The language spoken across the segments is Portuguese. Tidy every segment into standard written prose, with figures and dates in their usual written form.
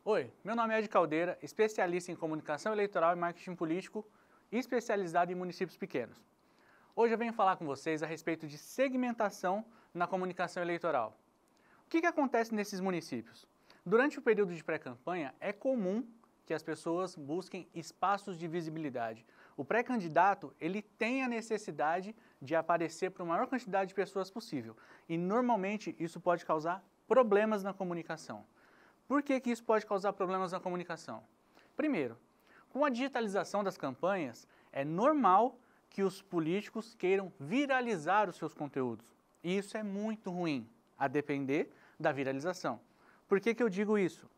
Oi, meu nome é Ed Caldeira, especialista em comunicação eleitoral e marketing político e especializado em municípios pequenos. Hoje eu venho falar com vocês a respeito de segmentação na comunicação eleitoral. O que acontece nesses municípios? Durante o período de pré-campanha, é comum que as pessoas busquem espaços de visibilidade. O pré-candidato, ele tem a necessidade de aparecer para a maior quantidade de pessoas possível. E normalmente isso pode causar problemas na comunicação. Por que isso pode causar problemas na comunicação? Primeiro, com a digitalização das campanhas, é normal que os políticos queiram viralizar os seus conteúdos. E isso é muito ruim, a depender da viralização. Por que eu digo isso?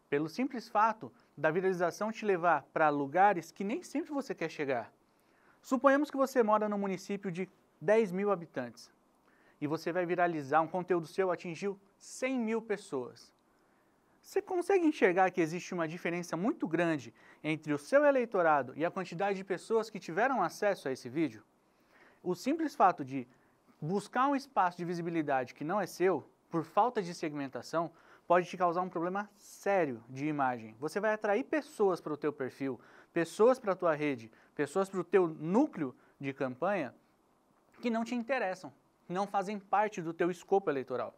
Pelo simples fato da viralização te levar para lugares que nem sempre você quer chegar. Suponhamos que você mora num município de 10 mil habitantes e você vai viralizar um conteúdo seu atingiu 100 mil pessoas. Você consegue enxergar que existe uma diferença muito grande entre o seu eleitorado e a quantidade de pessoas que tiveram acesso a esse vídeo? O simples fato de buscar um espaço de visibilidade que não é seu, por falta de segmentação, pode te causar um problema sério de imagem. Você vai atrair pessoas para o teu perfil, pessoas para a tua rede, pessoas para o teu núcleo de campanha que não te interessam, não fazem parte do teu escopo eleitoral.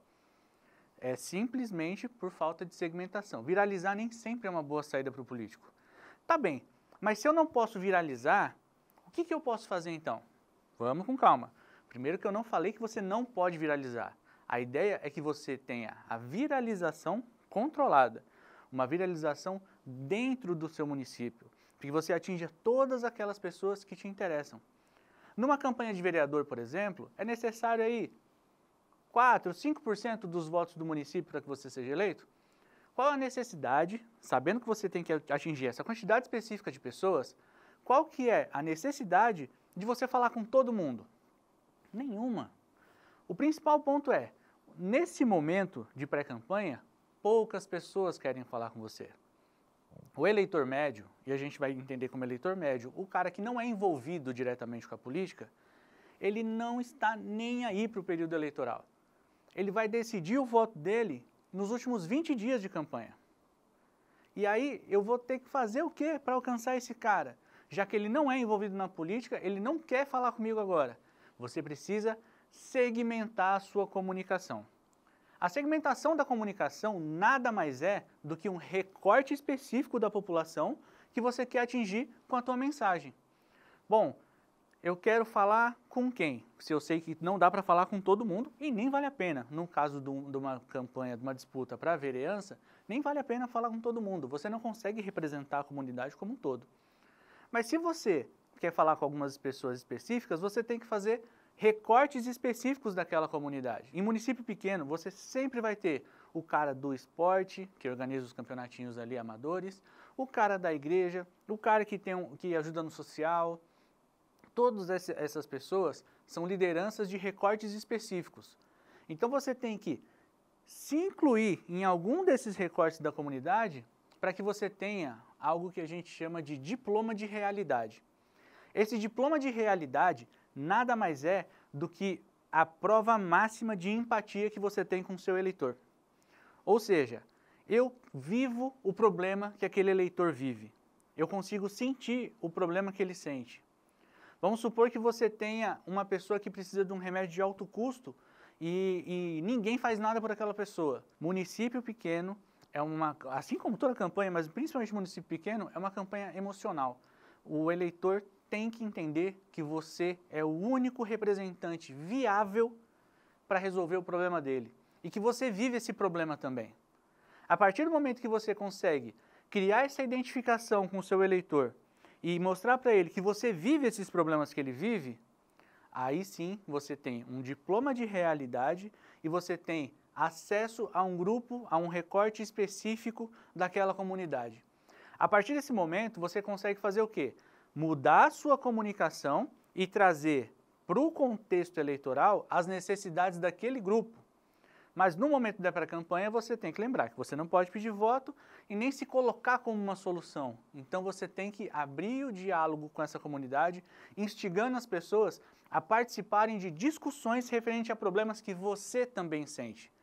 É simplesmente por falta de segmentação. Viralizar nem sempre é uma boa saída para o político. Tá bem, mas se eu não posso viralizar, o que eu posso fazer então? Vamos com calma. Primeiro que eu não falei que você não pode viralizar. A ideia é que você tenha a viralização controlada. Uma viralização dentro do seu município. Que você atinja todas aquelas pessoas que te interessam. Numa campanha de vereador, por exemplo, é necessário aí 4, 5% dos votos do município para que você seja eleito? Qual a necessidade, sabendo que você tem que atingir essa quantidade específica de pessoas, qual que é a necessidade de você falar com todo mundo? Nenhuma. O principal ponto é, nesse momento de pré-campanha, poucas pessoas querem falar com você. O eleitor médio, e a gente vai entender como eleitor médio, o cara que não é envolvido diretamente com a política, ele não está nem aí para o período eleitoral. Ele vai decidir o voto dele nos últimos 20 dias de campanha. E aí eu vou ter que fazer o quê para alcançar esse cara? Já que ele não é envolvido na política, ele não quer falar comigo agora. Você precisa segmentar a sua comunicação. A segmentação da comunicação nada mais é do que um recorte específico da população que você quer atingir com a tua mensagem. Bom, eu quero falar com quem? Se eu sei que não dá para falar com todo mundo e nem vale a pena. No caso de uma campanha, de uma disputa para a vereança, nem vale a pena falar com todo mundo. Você não consegue representar a comunidade como um todo. Mas se você quer falar com algumas pessoas específicas, você tem que fazer recortes específicos daquela comunidade. Em município pequeno, você sempre vai ter o cara do esporte, que organiza os campeonatinhos ali amadores, o cara da igreja, o cara que ajuda no social. Todas essas pessoas são lideranças de recortes específicos. Então você tem que se incluir em algum desses recortes da comunidade para que você tenha algo que a gente chama de diploma de realidade. Esse diploma de realidade nada mais é do que a prova máxima de empatia que você tem com o seu eleitor. Ou seja, eu vivo o problema que aquele eleitor vive. Eu consigo sentir o problema que ele sente. Vamos supor que você tenha uma pessoa que precisa de um remédio de alto custo e ninguém faz nada por aquela pessoa. Município pequeno é assim como toda campanha, mas principalmente município pequeno, é uma campanha emocional. O eleitor tem que entender que você é o único representante viável para resolver o problema dele e que você vive esse problema também. A partir do momento que você consegue criar essa identificação com o seu eleitor e mostrar para ele que você vive esses problemas que ele vive, aí sim você tem um diploma de realidade e você tem acesso a um grupo, a um recorte específico daquela comunidade. A partir desse momento, você consegue fazer o quê? Mudar a sua comunicação e trazer para o contexto eleitoral as necessidades daquele grupo. Mas no momento da pré-campanha você tem que lembrar que você não pode pedir voto e nem se colocar como uma solução. Então você tem que abrir o diálogo com essa comunidade, instigando as pessoas a participarem de discussões referentes a problemas que você também sente.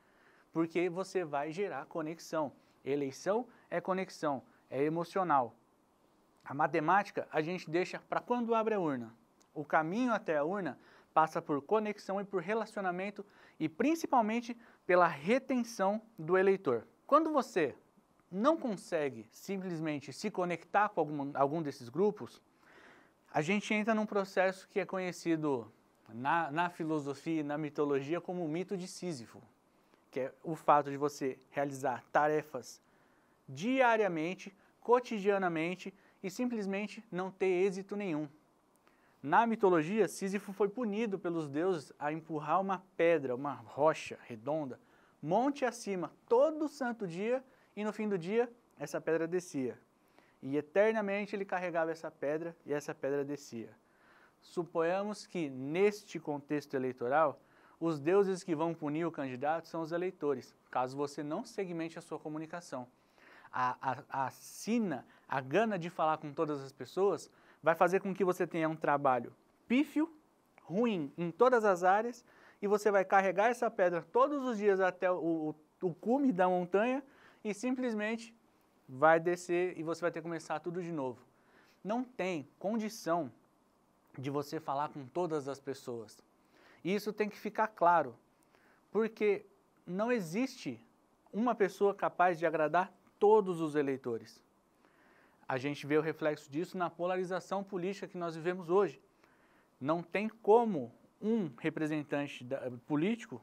Porque você vai gerar conexão. Eleição é conexão, é emocional. A matemática a gente deixa para quando abre a urna. O caminho até a urna passa por conexão e por relacionamento e principalmente pela retenção do eleitor. Quando você não consegue simplesmente se conectar com algum desses grupos, a gente entra num processo que é conhecido na filosofia e na mitologia como o mito de Sísifo, que é o fato de você realizar tarefas diariamente, cotidianamente e simplesmente não ter êxito nenhum. Na mitologia, Sísifo foi punido pelos deuses a empurrar uma pedra, uma rocha redonda, monte acima, todo santo dia, e no fim do dia, essa pedra descia. E eternamente ele carregava essa pedra e essa pedra descia. Suponhamos que, neste contexto eleitoral, os deuses que vão punir o candidato são os eleitores, caso você não segmente a sua comunicação. A sina, a gana de falar com todas as pessoas, vai fazer com que você tenha um trabalho pífio, ruim em todas as áreas, e você vai carregar essa pedra todos os dias até o cume da montanha e simplesmente vai descer e você vai ter que começar tudo de novo. Não tem condição de você falar com todas as pessoas. E isso tem que ficar claro, porque não existe uma pessoa capaz de agradar todos os eleitores. A gente vê o reflexo disso na polarização política que nós vivemos hoje. Não tem como um representante político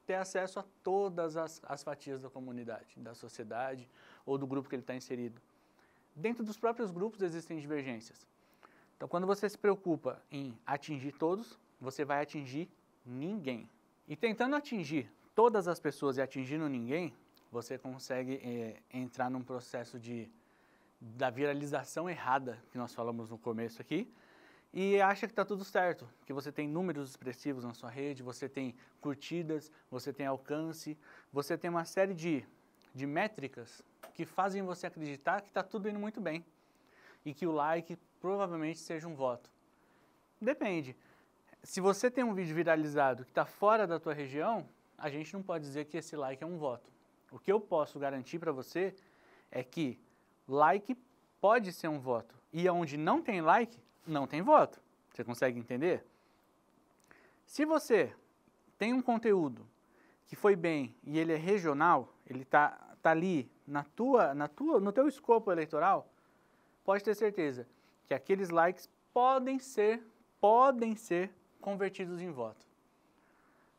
ter acesso a todas as fatias da comunidade, da sociedade ou do grupo que ele está inserido. Dentro dos próprios grupos existem divergências. Então, quando você se preocupa em atingir todos, você vai atingir ninguém. E tentando atingir todas as pessoas e atingindo ninguém, você consegue entrar num processo da viralização errada, que nós falamos no começo aqui, e acha que está tudo certo, que você tem números expressivos na sua rede, você tem curtidas, você tem alcance, você tem uma série de métricas que fazem você acreditar que está tudo indo muito bem e que o like provavelmente seja um voto. Depende. Se você tem um vídeo viralizado que está fora da tua região, a gente não pode dizer que esse like é um voto. O que eu posso garantir para você é que like pode ser um voto. E onde não tem like, não tem voto. Você consegue entender? Se você tem um conteúdo que foi bem e ele é regional, ele está ali no teu escopo eleitoral, pode ter certeza que aqueles likes podem ser convertidos em voto.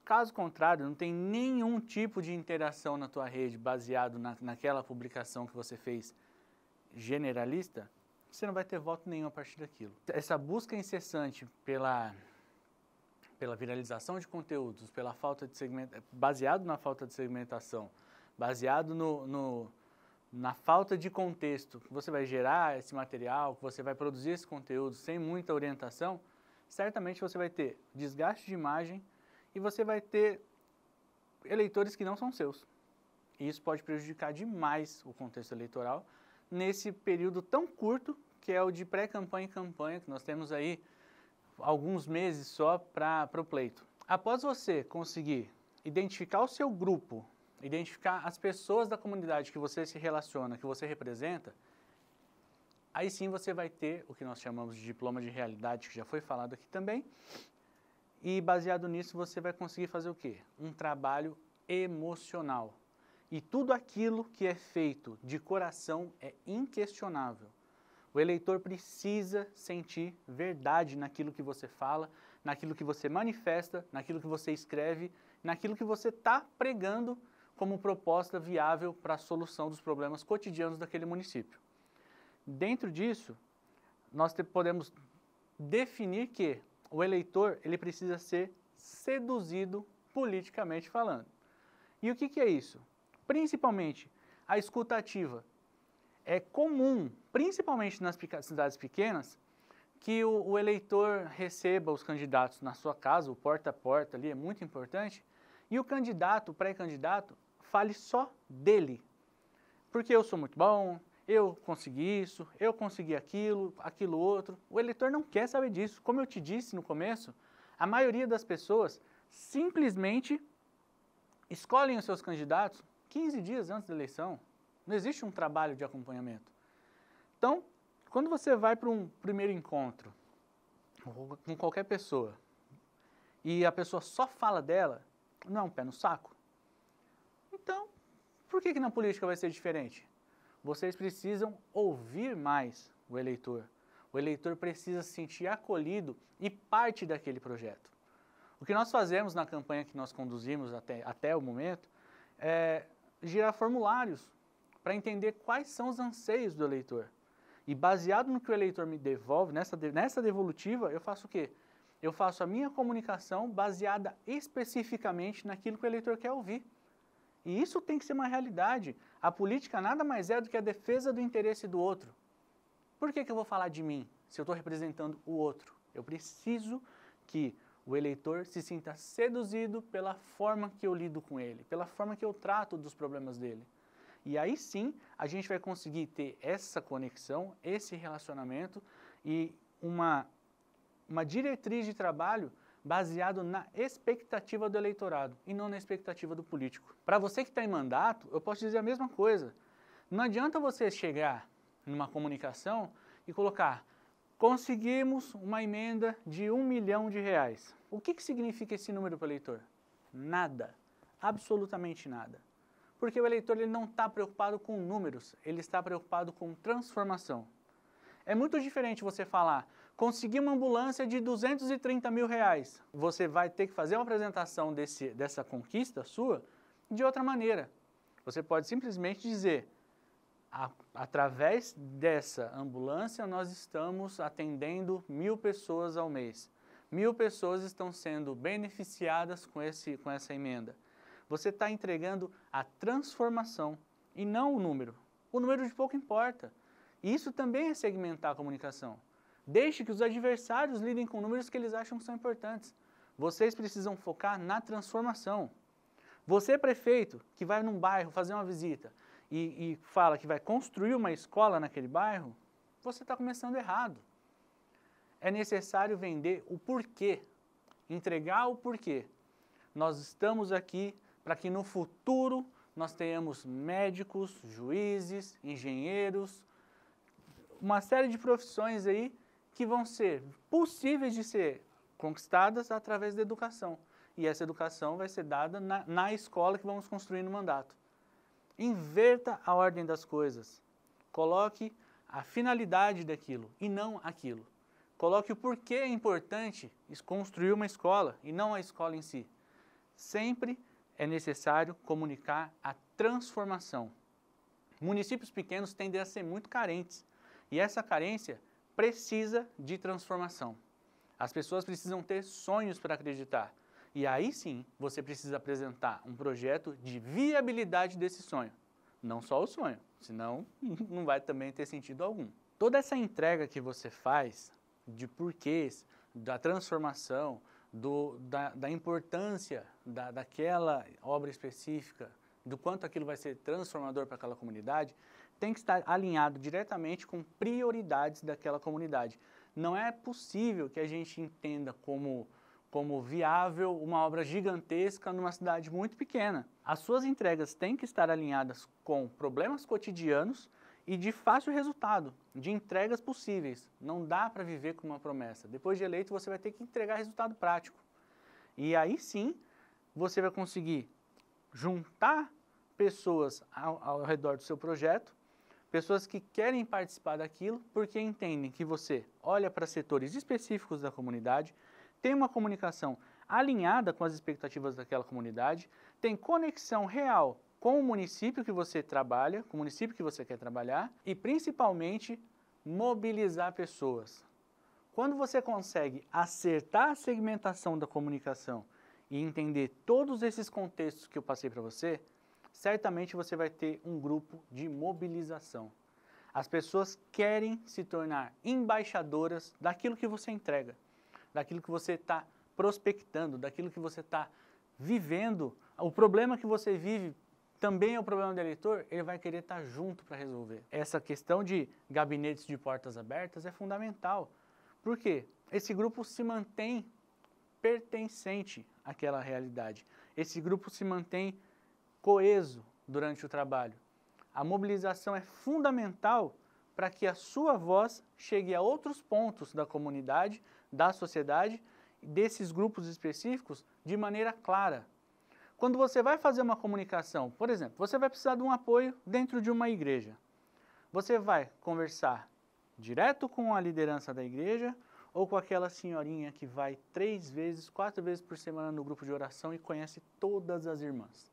Caso contrário, não tem nenhum tipo de interação na tua rede baseado naquela publicação que você fez generalista, você não vai ter voto nenhum a partir daquilo. Essa busca incessante pela viralização de conteúdos, pela falta de baseado na falta de segmentação, baseado na falta de contexto, que você vai gerar esse material, que você vai produzir esse conteúdo sem muita orientação, certamente você vai ter desgaste de imagem e você vai ter eleitores que não são seus. E isso pode prejudicar demais o contexto eleitoral nesse período tão curto que é o de pré-campanha e campanha, que nós temos aí alguns meses só para o pleito. Após você conseguir identificar o seu grupo, identificar as pessoas da comunidade que você se relaciona, que você representa, aí sim você vai ter o que nós chamamos de diploma de realidade, que já foi falado aqui também, e baseado nisso você vai conseguir fazer o quê? Um trabalho emocional. E tudo aquilo que é feito de coração é inquestionável. O eleitor precisa sentir verdade naquilo que você fala, naquilo que você manifesta, naquilo que você escreve, naquilo que você está pregando como proposta viável para a solução dos problemas cotidianos daquele município. Dentro disso, nós podemos definir que o eleitor ele precisa ser seduzido politicamente falando. E o que é isso? Principalmente a escuta ativa. É comum, principalmente nas cidades pequenas, que o eleitor receba os candidatos na sua casa, o porta a porta ali é muito importante, e o candidato, o pré-candidato, fale só dele. Porque eu sou muito bom, eu consegui isso, eu consegui aquilo outro. O eleitor não quer saber disso. Como eu te disse no começo, a maioria das pessoas simplesmente escolhem os seus candidatos 15 dias antes da eleição. Não existe um trabalho de acompanhamento. Então, quando você vai para um primeiro encontro com qualquer pessoa e a pessoa só fala dela, não é um pé no saco? Então, por que na política vai ser diferente? Vocês precisam ouvir mais o eleitor. O eleitor precisa se sentir acolhido e parte daquele projeto. O que nós fazemos na campanha que nós conduzimos até o momento é girar formulários para entender quais são os anseios do eleitor. E baseado no que o eleitor me devolve, nessa devolutiva, eu faço o quê? Eu faço a minha comunicação baseada especificamente naquilo que o eleitor quer ouvir. E isso tem que ser uma realidade. A política nada mais é do que a defesa do interesse do outro. Por que eu vou falar de mim se eu estou representando o outro? Eu preciso que o eleitor se sinta seduzido pela forma que eu lido com ele, pela forma que eu trato dos problemas dele. E aí sim, a gente vai conseguir ter essa conexão, esse relacionamento e uma diretriz de trabalho baseado na expectativa do eleitorado e não na expectativa do político. Para você que está em mandato, eu posso dizer a mesma coisa. Não adianta você chegar numa comunicação e colocar: conseguimos uma emenda de R$1 milhão. O que significa esse número para o eleitor? Nada, absolutamente nada. Porque o eleitor ele não está preocupado com números, ele está preocupado com transformação. É muito diferente você falar: consegui uma ambulância de R$230 mil. Você vai ter que fazer uma apresentação dessa conquista sua de outra maneira. Você pode simplesmente dizer: através dessa ambulância nós estamos atendendo 1.000 pessoas ao mês. 1.000 pessoas estão sendo beneficiadas com essa emenda. Você está entregando a transformação e não o número. O número de pouco importa. E isso também é segmentar a comunicação. Deixe que os adversários lidem com números que eles acham que são importantes. Vocês precisam focar na transformação. Você, prefeito, que vai num bairro fazer uma visita e fala que vai construir uma escola naquele bairro, você está começando errado. É necessário vender o porquê, entregar o porquê. Nós estamos aqui para que no futuro nós tenhamos médicos, juízes, engenheiros, uma série de profissões aí que vão ser possíveis de ser conquistadas através da educação. E essa educação vai ser dada na escola que vamos construir no mandato. Inverta a ordem das coisas. Coloque a finalidade daquilo e não aquilo. Coloque o porquê é importante construir uma escola e não a escola em si. Sempre é necessário comunicar a transformação. Municípios pequenos tendem a ser muito carentes e essa carência precisa de transformação. As pessoas precisam ter sonhos para acreditar. E aí sim, você precisa apresentar um projeto de viabilidade desse sonho. Não só o sonho, senão não vai também ter sentido algum. Toda essa entrega que você faz de porquês, da transformação, da importância daquela obra específica, do quanto aquilo vai ser transformador para aquela comunidade, tem que estar alinhado diretamente com prioridades daquela comunidade. Não é possível que a gente entenda como viável uma obra gigantesca numa cidade muito pequena. As suas entregas têm que estar alinhadas com problemas cotidianos e de fácil resultado, de entregas possíveis. Não dá para viver com uma promessa. Depois de eleito, você vai ter que entregar resultado prático. E aí sim, você vai conseguir juntar pessoas ao redor do seu projeto, pessoas que querem participar daquilo porque entendem que você olha para setores específicos da comunidade, tem uma comunicação alinhada com as expectativas daquela comunidade, tem conexão real com o município que você trabalha, com o município que você quer trabalhar e, principalmente, mobilizar pessoas. Quando você consegue acertar a segmentação da comunicação e entender todos esses contextos que eu passei para você, certamente você vai ter um grupo de mobilização. As pessoas querem se tornar embaixadoras daquilo que você entrega, daquilo que você está prospectando, daquilo que você está vivendo. O problema que você vive também é o problema do eleitor, ele vai querer estar junto para resolver. Essa questão de gabinetes de portas abertas é fundamental. Por quê? Esse grupo se mantém pertencente àquela realidade. Esse grupo se mantém coeso durante o trabalho. a mobilização é fundamental para que a sua voz chegue a outros pontos da comunidade, da sociedade, desses grupos específicos, de maneira clara. Quando você vai fazer uma comunicação, por exemplo, você vai precisar de um apoio dentro de uma igreja. Você vai conversar direto com a liderança da igreja ou com aquela senhorinha que vai 3 vezes, 4 vezes por semana no grupo de oração e conhece todas as irmãs.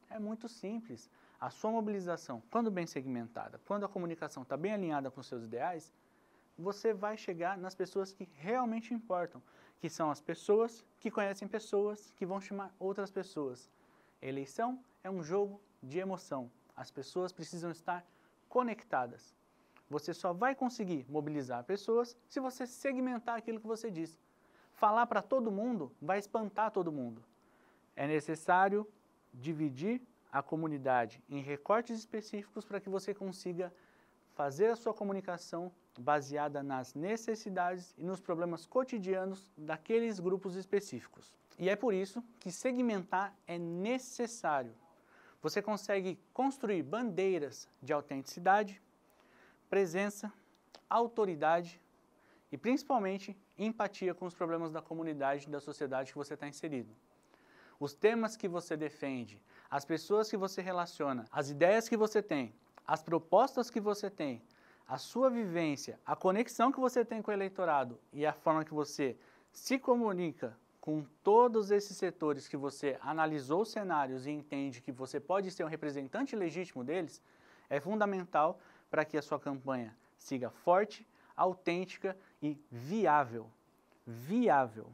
É muito simples. A sua mobilização, quando bem segmentada, quando a comunicação está bem alinhada com os seus ideais, você vai chegar nas pessoas que realmente importam, que são as pessoas que conhecem pessoas, que vão chamar outras pessoas. Eleição é um jogo de emoção. As pessoas precisam estar conectadas. Você só vai conseguir mobilizar pessoas se você segmentar aquilo que você diz. Falar para todo mundo vai espantar todo mundo. É necessário dividir a comunidade em recortes específicos para que você consiga fazer a sua comunicação baseada nas necessidades e nos problemas cotidianos daqueles grupos específicos. E é por isso que segmentar é necessário. Você consegue construir bandeiras de autenticidade, presença, autoridade e principalmente empatia com os problemas da comunidade e da sociedade que você está inserido. Os temas que você defende, as pessoas que você relaciona, as ideias que você tem, as propostas que você tem, a sua vivência, a conexão que você tem com o eleitorado e a forma que você se comunica com todos esses setores que você analisou os cenários e entende que você pode ser um representante legítimo deles, é fundamental para que a sua campanha siga forte, autêntica e viável. Viável.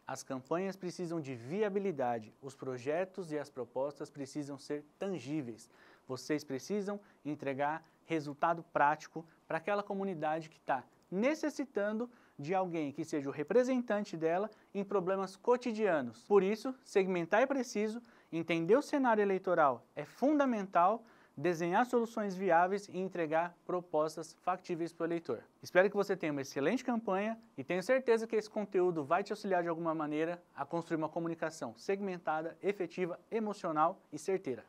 As campanhas precisam de viabilidade, os projetos e as propostas precisam ser tangíveis. Vocês precisam entregar resultado prático para aquela comunidade que está necessitando de alguém que seja o representante dela em problemas cotidianos. Por isso, segmentar é preciso, entender o cenário eleitoral é fundamental, desenhar soluções viáveis e entregar propostas factíveis para o eleitor. Espero que você tenha uma excelente campanha e tenho certeza que esse conteúdo vai te auxiliar de alguma maneira a construir uma comunicação segmentada, efetiva, emocional e certeira.